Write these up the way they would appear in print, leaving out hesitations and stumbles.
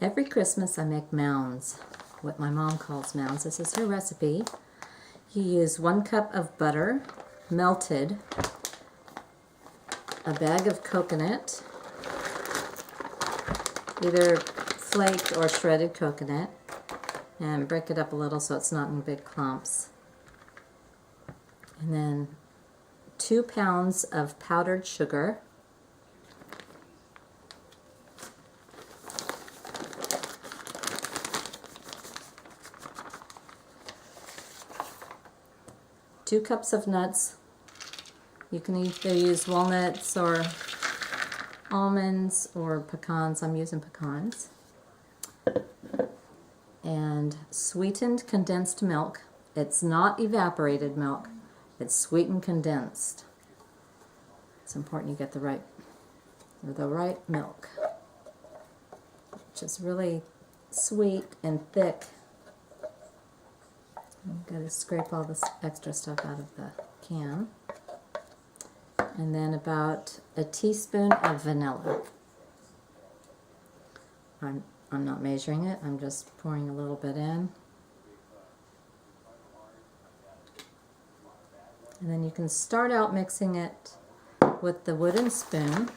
Every Christmas I make mounds, what my mom calls mounds. This is her recipe. You use 1 cup of butter, melted, a bag of coconut, either flaked or shredded coconut, and break it up a little so it's not in big clumps. And then 2 pounds of powdered sugar, 2 cups of nuts. You can either use walnuts or almonds or pecans. I'm using pecans. And sweetened condensed milk. It's not evaporated milk. It's sweetened condensed. It's important you get the right milk, which is really sweet and thick. I've got to scrape all this extra stuff out of the can. And then about a teaspoon of vanilla. I'm not measuring it, I'm just pouring a little bit in. And then you can start out mixing it with the wooden spoon,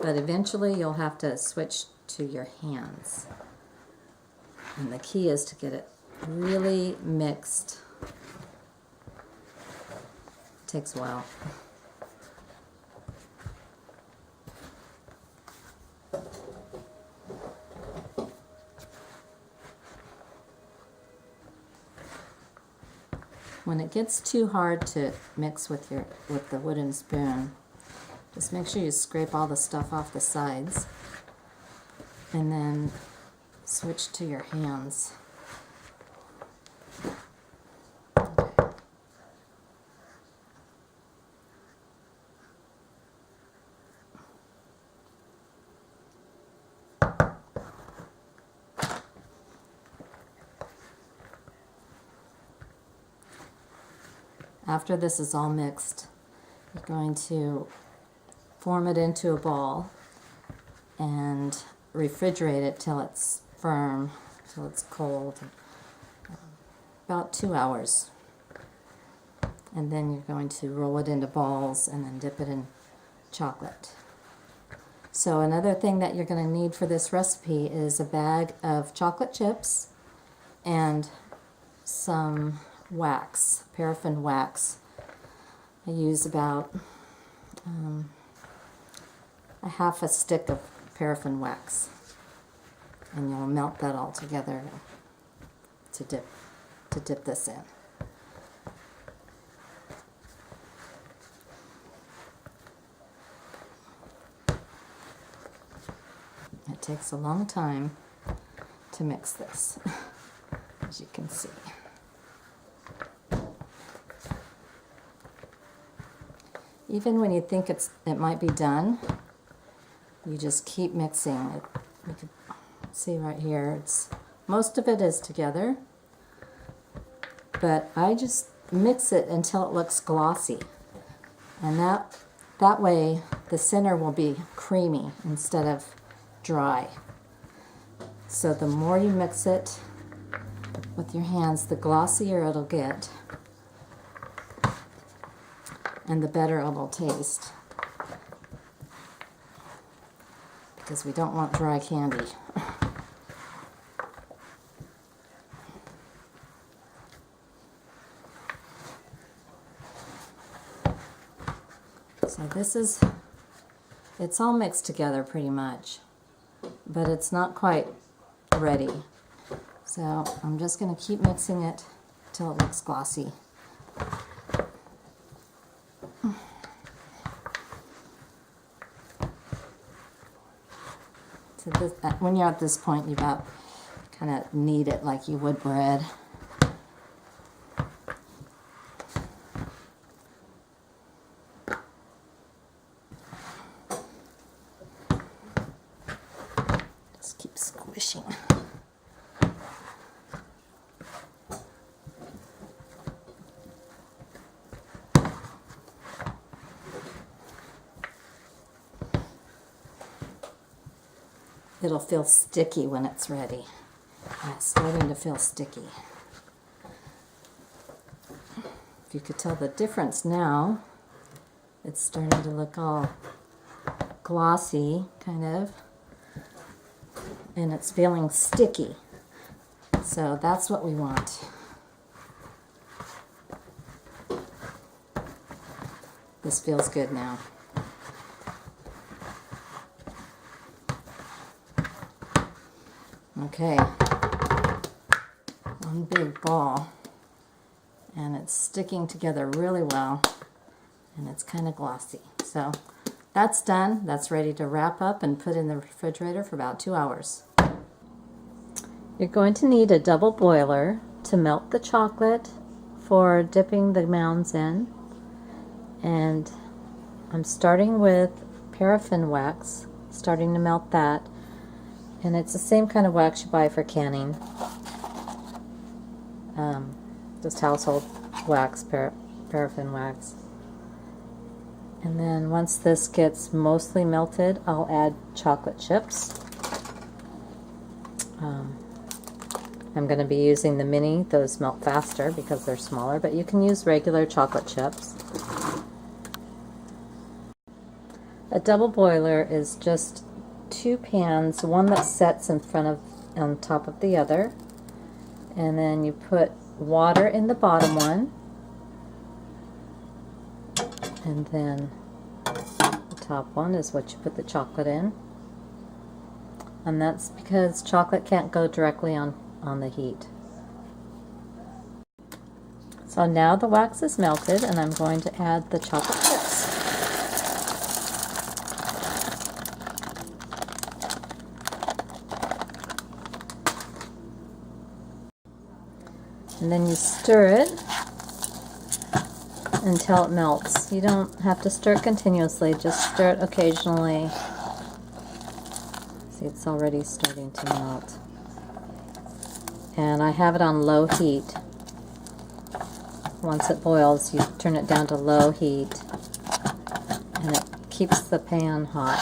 but eventually you'll have to switch to your hands. And the key is to get it really mixed. It takes a while. When it gets too hard to mix with the wooden spoon, just make sure you scrape all the stuff off the sides and then switch to your hands. After this is all mixed, you're going to form it into a ball and refrigerate it till it's firm, till it's cold, about 2 hours. And then you're going to roll it into balls and then dip it in chocolate. So another thing that you're going to need for this recipe is a bag of chocolate chips and some wax, paraffin wax. I use about a half a stick of paraffin wax, and you'll melt that all together to dip this in. It takes a long time to mix this, as you can see. Even when you think it might be done, you just keep mixing it. You can see right here, most of it is together, but I just mix it until it looks glossy, and that way the center will be creamy instead of dry. So the more you mix it with your hands, the glossier it'll get, and the better it'll taste, because we don't want dry candy. So it's all mixed together pretty much, but it's not quite ready. So I'm just going to keep mixing it till it looks glossy. So when you're at this point, you about kind of knead it like you would bread. Just keep squishing. it'll feel sticky when it's ready. And it's starting to feel sticky. If you could tell the difference now, it's starting to look all glossy, kind of, and it's feeling sticky. So that's what we want. This feels good now. Okay, one big ball, and it's sticking together really well, and it's kind of glossy. So that's done. That's ready to wrap up and put in the refrigerator for about 2 hours. You're going to need a double boiler to melt the chocolate for dipping the mounds in. And I'm starting with paraffin wax, starting to melt that. And it's the same kind of wax you buy for canning. Just household wax, paraffin wax. And then once this gets mostly melted, I'll add chocolate chips. I'm going to be using the mini. Those melt faster because they're smaller, but you can use regular chocolate chips. A double boiler is just 2 pans, one that sets in front of, on top of the other, and then you put water in the bottom one, and then the top one is what you put the chocolate in, and that's because chocolate can't go directly on the heat. So now the wax is melted, and I'm going to add the chocolate chips. And then you stir it until it melts. You don't have to stir it continuously, just stir it occasionally. See, it's already starting to melt. And I have it on low heat. Once it boils, you turn it down to low heat, and it keeps the pan hot.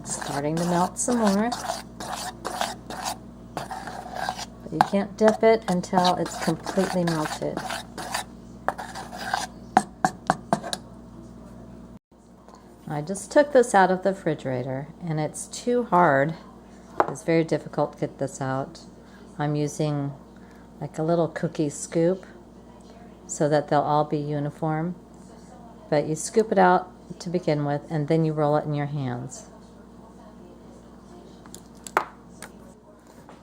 It's starting to melt some more. You can't dip it until it's completely melted. I just took this out of the refrigerator, and it's too hard. It's very difficult to get this out. I'm using like a little cookie scoop so that they'll all be uniform. But you scoop it out to begin with, and then you roll it in your hands.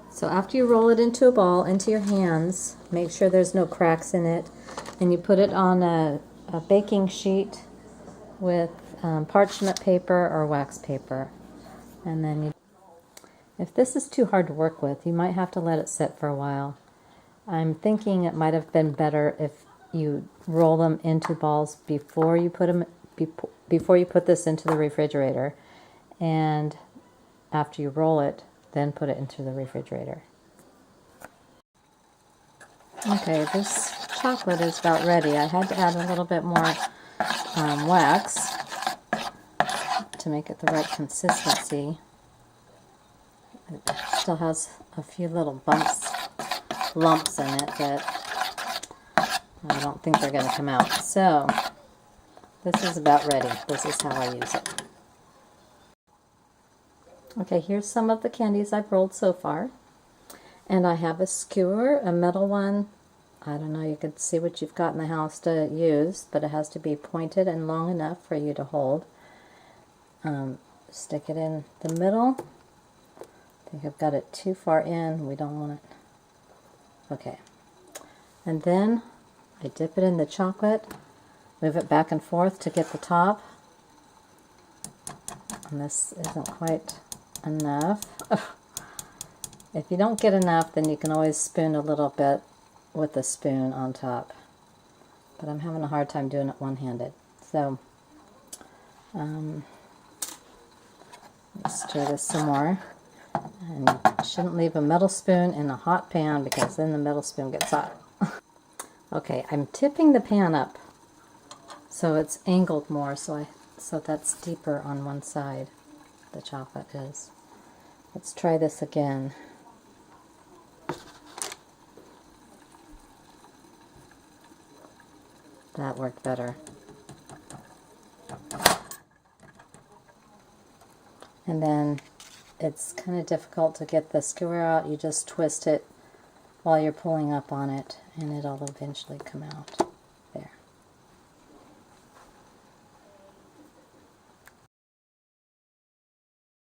So after you roll it into a ball, into your hands, make sure there's no cracks in it, and you put it on a baking sheet with parchment paper or wax paper. And then if this is too hard to work with, you might have to let it sit for a while. I'm thinking it might have been better if you roll them into balls before you put this into the refrigerator, and after you roll it, then put it into the refrigerator. Okay, this chocolate is about ready. I had to add a little bit more wax to make it the right consistency. It still has a few little lumps in it that I don't think they're going to come out. So this is about ready. This is how I use it. Okay, here's some of the candies I've rolled so far. And I have a skewer, a metal one. I don't know, you can see what you've got in the house to use, but it has to be pointed and long enough for you to hold. Stick it in the middle. I think I've got it too far in. We don't want it. Okay. And then I dip it in the chocolate, move it back and forth to get the top. And this isn't quite enough. If you don't get enough, then you can always spoon a little bit with the spoon on top. But I'm having a hard time doing it one-handed. So, let's stir this some more. And you shouldn't leave a metal spoon in a hot pan because then the metal spoon gets hot. Okay, I'm tipping the pan up so it's angled more, so I so that's deeper on one side, the chocolate is. Let's try this again. That worked better. And then it's kind of difficult to get the skewer out. You just twist it while you're pulling up on it, and it'll eventually come out.